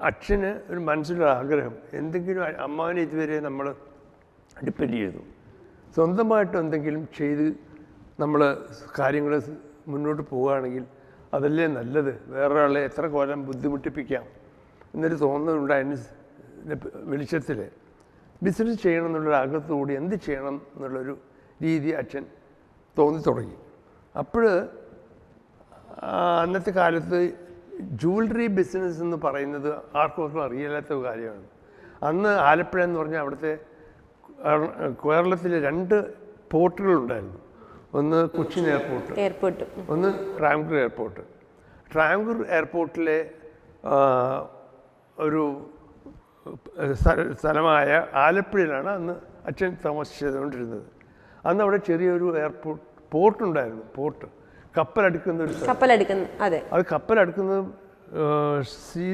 അച്ഛന് ഒരു മനസ്സിലൊരു ആഗ്രഹം, എന്തെങ്കിലും അമ്മാവനെ ഇതുവരെ നമ്മൾ ഡിപ്പെൻഡ് ചെയ്തു, സ്വന്തമായിട്ട് എന്തെങ്കിലും ചെയ്ത് നമ്മൾ കാര്യങ്ങൾ മുന്നോട്ട് പോവുകയാണെങ്കിൽ അതല്ലേ നല്ലത്, വേറൊരാളെ എത്ര കൊല്ലം ബുദ്ധിമുട്ടിപ്പിക്കാം എന്നൊരു തോന്നലുണ്ടായതിന് വെളിച്ചത്തിൽ ബിസിനസ് ചെയ്യണം എന്നുള്ളൊരു ആഗ്രഹത്തോടുകൂടി എന്ത് ചെയ്യണം എന്നുള്ളൊരു രീതി അച്ഛൻ തോന്നി തുടങ്ങി. അപ്പോൾ അന്നത്തെ കാലത്ത് ജൂവലറി ബിസിനസ് എന്ന് പറയുന്നത് ആർക്കും അറിയാത്ത കാര്യമാണ്. അന്ന് ആലപ്പുഴ എന്ന് പറഞ്ഞാൽ അവിടുത്തെ കേരളത്തിൽ 2 പോർട്ടുകളുണ്ടായിരുന്നു. ഒന്ന് കൊച്ചിൻ എയർപോർട്ട്, ഒന്ന് ട്രാവൻകൂർ എയർപോർട്ട്. ട്രാവൻകൂർ എയർപോർട്ടിലെ ഒരു സ്ഥലമായ ആലപ്പുഴയിലാണ് അന്ന് അച്ഛൻ താമസിച്ചുകൊണ്ടിരുന്നത്. അന്ന് അവിടെ ചെറിയൊരു പോർട്ടുണ്ടായിരുന്നു. പോർട്ട് കപ്പലടുക്കുന്ന ഒരു സ്ഥലം. അത് കപ്പലടുക്കുന്നത് സീ